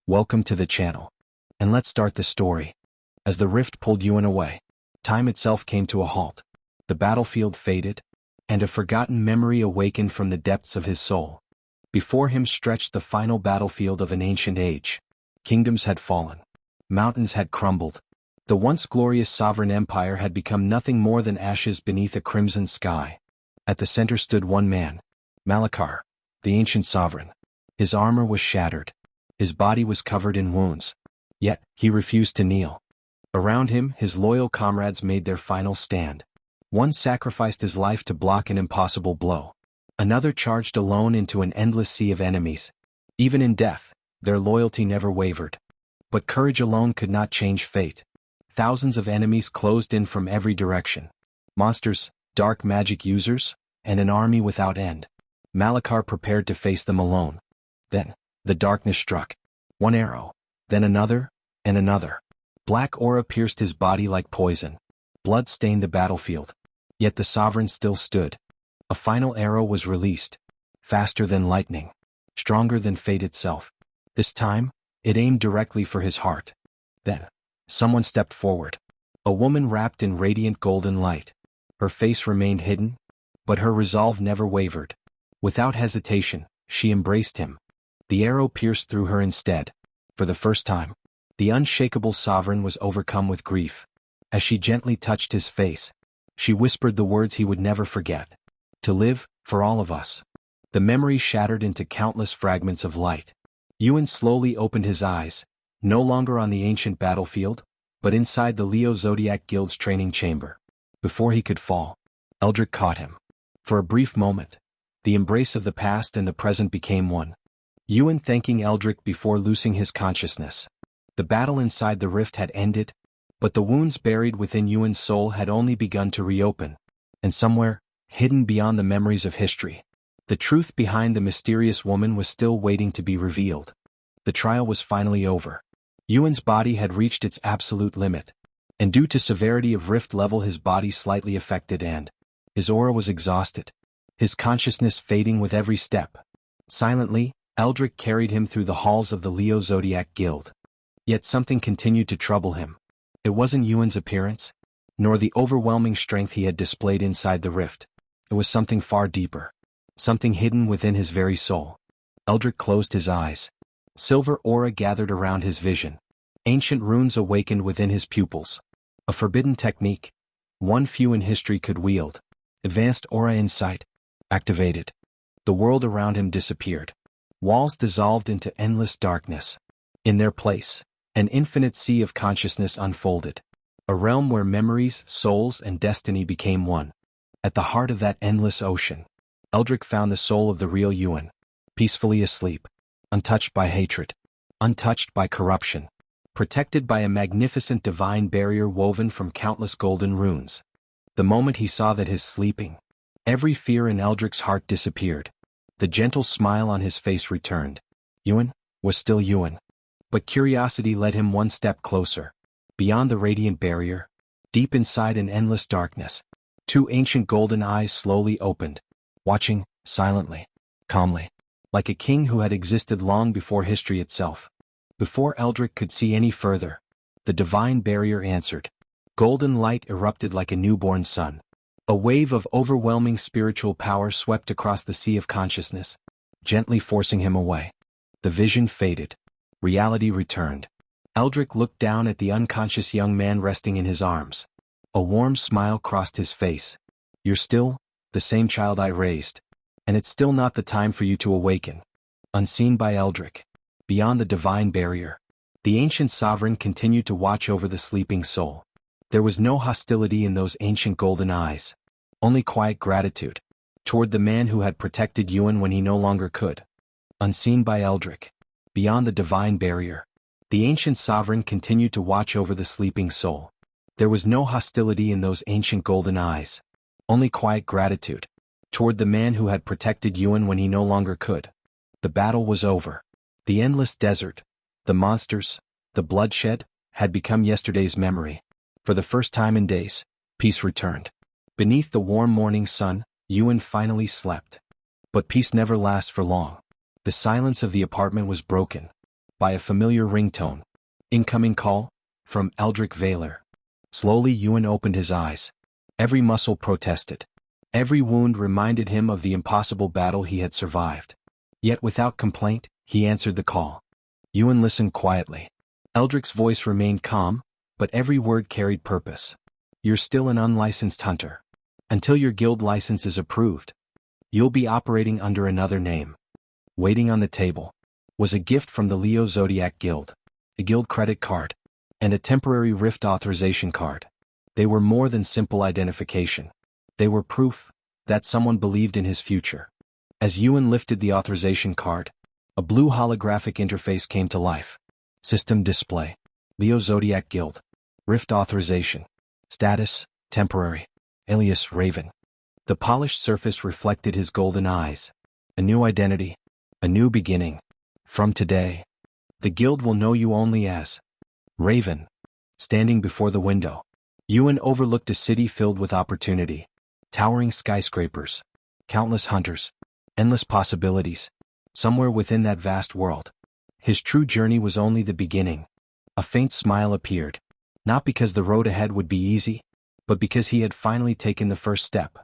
Welcome to the channel. And let's start the story. As the rift pulled Euan away, time itself came to a halt. The battlefield faded, and a forgotten memory awakened from the depths of his soul. Before him stretched the final battlefield of an ancient age. Kingdoms had fallen. Mountains had crumbled. The once glorious sovereign empire had become nothing more than ashes beneath a crimson sky. At the center stood one man, Malachar, the ancient sovereign. His armor was shattered. His body was covered in wounds. Yet, he refused to kneel. Around him, his loyal comrades made their final stand. One sacrificed his life to block an impossible blow. Another charged alone into an endless sea of enemies. Even in death, their loyalty never wavered. But courage alone could not change fate. Thousands of enemies closed in from every direction. Monsters, dark magic users, and an army without end. Malachar prepared to face them alone. Then, the darkness struck. One arrow, then another, and another. Black aura pierced his body like poison. Blood stained the battlefield. Yet the sovereign still stood. A final arrow was released. Faster than lightning. Stronger than fate itself. This time, it aimed directly for his heart. Then, someone stepped forward. A woman wrapped in radiant golden light. Her face remained hidden, but her resolve never wavered. Without hesitation, she embraced him. The arrow pierced through her instead. For the first time, the unshakable sovereign was overcome with grief. As she gently touched his face, she whispered the words he would never forget. To live, for all of us. The memory shattered into countless fragments of light. Euan slowly opened his eyes, no longer on the ancient battlefield, but inside the Leo Zodiac Guild's training chamber. Before he could fall, Eldrick caught him. For a brief moment, the embrace of the past and the present became one. Euan thanking Eldrick before losing his consciousness. The battle inside the rift had ended, but the wounds buried within Euan's soul had only begun to reopen. And somewhere, hidden beyond the memories of history, the truth behind the mysterious woman was still waiting to be revealed. The trial was finally over. Euan's body had reached its absolute limit, and due to severity of rift level his body slightly affected and his aura was exhausted, his consciousness fading with every step. Silently, Eldrick carried him through the halls of the Leo Zodiac Guild. Yet something continued to trouble him. It wasn't Euan's appearance, nor the overwhelming strength he had displayed inside the rift. It was something far deeper. Something hidden within his very soul. Eldrick closed his eyes. Silver aura gathered around his vision. Ancient runes awakened within his pupils. A forbidden technique, one few in history could wield. Advanced aura insight. Activated. The world around him disappeared. Walls dissolved into endless darkness. In their place, an infinite sea of consciousness unfolded. A realm where memories, souls, and destiny became one. At the heart of that endless ocean, Eldrick found the soul of the real Euan, peacefully asleep, untouched by hatred, untouched by corruption, protected by a magnificent divine barrier woven from countless golden runes. The moment he saw that his sleeping, every fear in Eldrick's heart disappeared. The gentle smile on his face returned. Euan was still Euan. But curiosity led him one step closer. Beyond the radiant barrier, deep inside an endless darkness, two ancient golden eyes slowly opened, watching, silently, calmly, like a king who had existed long before history itself. Before Eldrick could see any further, the divine barrier answered. Golden light erupted like a newborn sun. A wave of overwhelming spiritual power swept across the sea of consciousness, gently forcing him away. The vision faded. Reality returned. Eldrick looked down at the unconscious young man resting in his arms. A warm smile crossed his face. You're still the same child I raised, and it's still not the time for you to awaken. Unseen by Eldrick, beyond the divine barrier, the ancient sovereign continued to watch over the sleeping soul. There was no hostility in those ancient golden eyes. Only quiet gratitude toward the man who had protected Euan when he no longer could. Unseen by Eldrick, beyond the divine barrier, the ancient sovereign continued to watch over the sleeping soul. There was no hostility in those ancient golden eyes. Only quiet gratitude toward the man who had protected Euan when he no longer could. The battle was over. The endless desert, the monsters, the bloodshed, had become yesterday's memory. For the first time in days, peace returned. Beneath the warm morning sun, Euan finally slept. But peace never lasts for long. The silence of the apartment was broken. by a familiar ringtone. Incoming call? From Eldrick Valor. Slowly Euan opened his eyes. Every muscle protested. Every wound reminded him of the impossible battle he had survived. Yet without complaint, he answered the call. Euan listened quietly. Eldrick's voice remained calm, but every word carried purpose. You're still an unlicensed hunter. Until your guild license is approved, you'll be operating under another name. Waiting on the table was a gift from the Leo Zodiac Guild, a guild credit card, and a temporary rift authorization card. They were more than simple identification. They were proof that someone believed in his future. As Euan lifted the authorization card, a blue holographic interface came to life. System display. Leo Zodiac Guild. Rift authorization. Status, temporary. Alias Raven. The polished surface reflected his golden eyes. A new identity. A new beginning. From today, the guild will know you only as Raven. Standing before the window, Euan overlooked a city filled with opportunity. Towering skyscrapers. Countless hunters. Endless possibilities. Somewhere within that vast world, his true journey was only the beginning. A faint smile appeared. Not because the road ahead would be easy, but because he had finally taken the first step.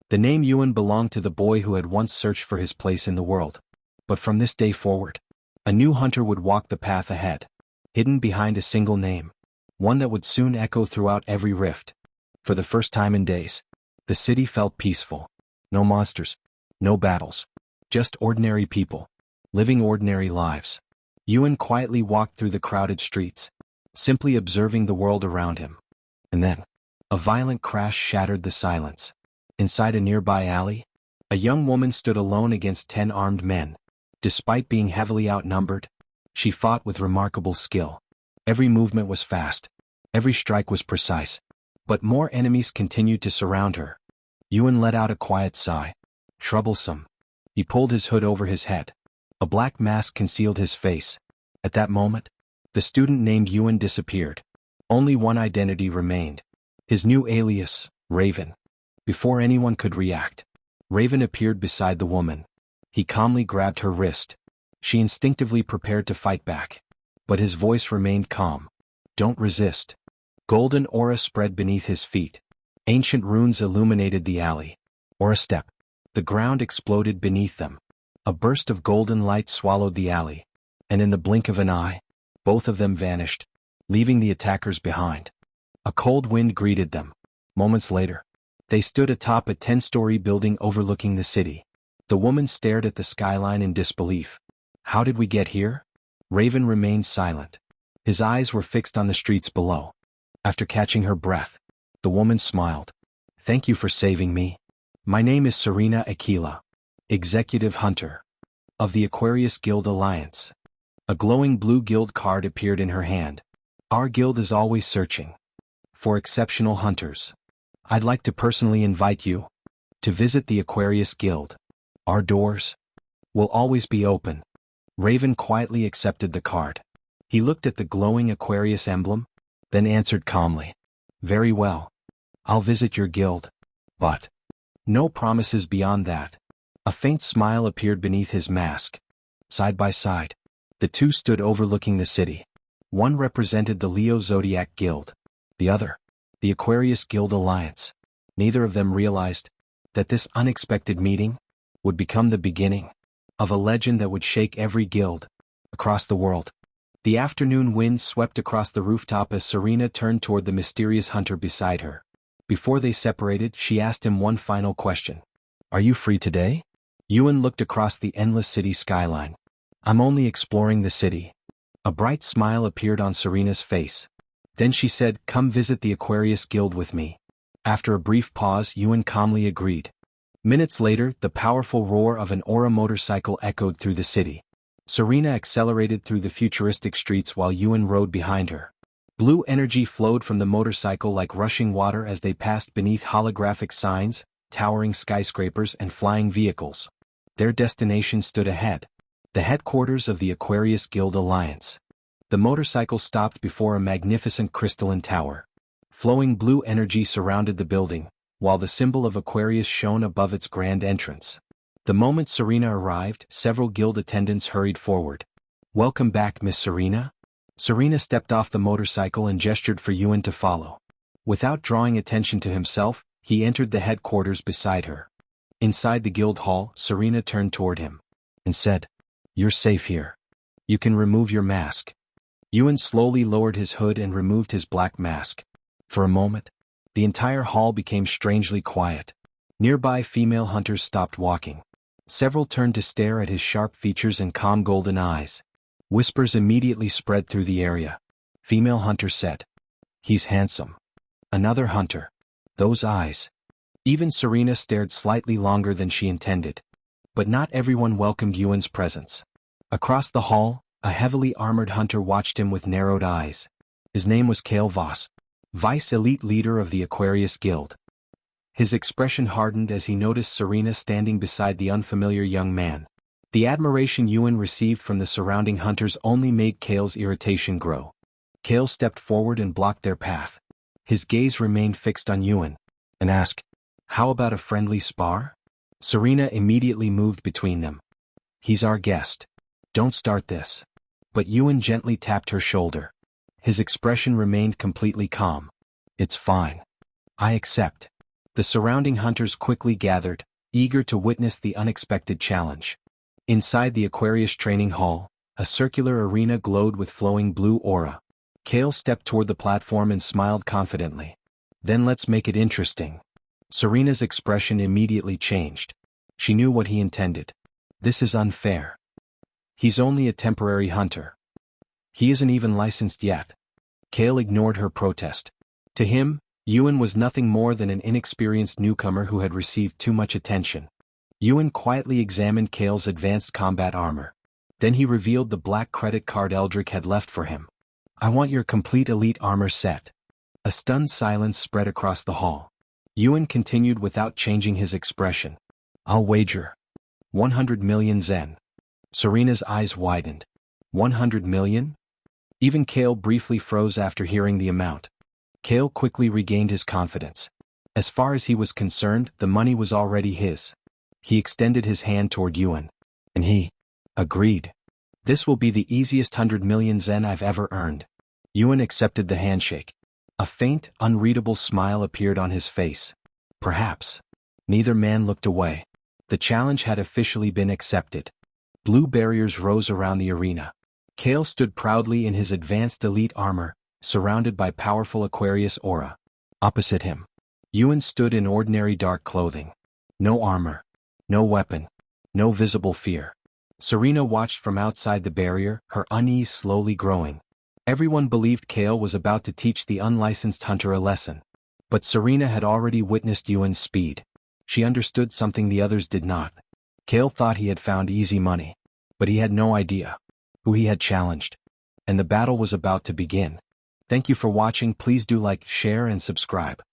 The name Euan belonged to the boy who had once searched for his place in the world. But from this day forward, a new hunter would walk the path ahead, hidden behind a single name, one that would soon echo throughout every rift. For the first time in days, the city felt peaceful. No monsters, no battles, just ordinary people, living ordinary lives. Euan quietly walked through the crowded streets, simply observing the world around him. And then, a violent crash shattered the silence. Inside a nearby alley, a young woman stood alone against 10 armed men. Despite being heavily outnumbered, she fought with remarkable skill. Every movement was fast. Every strike was precise. But more enemies continued to surround her. Euan let out a quiet sigh. Troublesome. He pulled his hood over his head. A black mask concealed his face. At that moment, the student named Euan disappeared. Only one identity remained. His new alias, Raven. Before anyone could react, Raven appeared beside the woman. He calmly grabbed her wrist. She instinctively prepared to fight back. But his voice remained calm. Don't resist. Golden aura spread beneath his feet. Ancient runes illuminated the alley. Or a step. The ground exploded beneath them. A burst of golden light swallowed the alley. And in the blink of an eye, both of them vanished, leaving the attackers behind. A cold wind greeted them. Moments later, they stood atop a 10-story building overlooking the city. The woman stared at the skyline in disbelief. How did we get here? Raven remained silent. His eyes were fixed on the streets below. After catching her breath, the woman smiled. Thank you for saving me. My name is Serena Aquila, Executive Hunter of the Aquarius Guild Alliance. A glowing blue guild card appeared in her hand. Our guild is always searching for exceptional hunters. I'd like to personally invite you to visit the Aquarius Guild. Our doors will always be open. Raven quietly accepted the card. He looked at the glowing Aquarius emblem, then answered calmly. Very well. I'll visit your guild. But no promises beyond that. A faint smile appeared beneath his mask. Side by side, the two stood overlooking the city. One represented the Leo Zodiac Guild. The other, the Aquarius Guild Alliance. Neither of them realized that this unexpected meeting would become the beginning of a legend that would shake every guild across the world. The afternoon wind swept across the rooftop as Serena turned toward the mysterious hunter beside her. Before they separated, she asked him one final question. Are you free today? Euan looked across the endless city skyline. I'm only exploring the city. A bright smile appeared on Serena's face. Then she said, come visit the Aquarius Guild with me. After a brief pause, Euan calmly agreed. Minutes later, the powerful roar of an aura motorcycle echoed through the city. Serena accelerated through the futuristic streets while Euan rode behind her. Blue energy flowed from the motorcycle like rushing water as they passed beneath holographic signs, towering skyscrapers and flying vehicles. Their destination stood ahead. The headquarters of the Aquarius Guild Alliance. The motorcycle stopped before a magnificent crystalline tower. Flowing blue energy surrounded the building, while the symbol of Aquarius shone above its grand entrance. The moment Serena arrived, several guild attendants hurried forward. Welcome back, Miss Serena. Serena stepped off the motorcycle and gestured for Euan to follow. Without drawing attention to himself, he entered the headquarters beside her. Inside the guild hall, Serena turned toward him and said, "You're safe here. You can remove your mask." Euan slowly lowered his hood and removed his black mask. For a moment, the entire hall became strangely quiet. Nearby female hunters stopped walking. Several turned to stare at his sharp features and calm golden eyes. Whispers immediately spread through the area. Female hunter said, "He's handsome." Another hunter, "Those eyes." Even Serena stared slightly longer than she intended. But not everyone welcomed Euan's presence. Across the hall, a heavily armored hunter watched him with narrowed eyes. His name was Kale Voss, vice elite leader of the Aquarius Guild. His expression hardened as he noticed Serena standing beside the unfamiliar young man. The admiration Euan received from the surrounding hunters only made Kale's irritation grow. Kale stepped forward and blocked their path. His gaze remained fixed on Euan, and asked, "How about a friendly spar?" Serena immediately moved between them. "He's our guest. Don't start this." But Euan gently tapped her shoulder. His expression remained completely calm. "It's fine. I accept." The surrounding hunters quickly gathered, eager to witness the unexpected challenge. Inside the Aquarius training hall, a circular arena glowed with flowing blue aura. Kale stepped toward the platform and smiled confidently. "Then let's make it interesting." Serena's expression immediately changed. She knew what he intended. "This is unfair. He's only a temporary hunter. He isn't even licensed yet." Kale ignored her protest. To him, Euan was nothing more than an inexperienced newcomer who had received too much attention. Euan quietly examined Kale's advanced combat armor. Then he revealed the black credit card Eldrick had left for him. "I want your complete elite armor set." A stunned silence spread across the hall. Euan continued without changing his expression. "I'll wager 100 million Zen." Serena's eyes widened. 100 million? Even Kale briefly froze after hearing the amount. Kale quickly regained his confidence. As far as he was concerned, the money was already his. He extended his hand toward Euan. And he agreed. "This will be the easiest 100 million Zen I've ever earned." Euan accepted the handshake. A faint, unreadable smile appeared on his face. Perhaps. Neither man looked away. The challenge had officially been accepted. Blue barriers rose around the arena. Kale stood proudly in his advanced elite armor, surrounded by powerful Aquarius aura. Opposite him, Euan stood in ordinary dark clothing. No armor. No weapon. No visible fear. Serena watched from outside the barrier, her unease slowly growing. Everyone believed Kale was about to teach the unlicensed hunter a lesson. But Serena had already witnessed Euan's speed. She understood something the others did not. Kale thought he had found easy money. But he had no idea who he had challenged. And the battle was about to begin. Thank you for watching. Please do like, share and subscribe.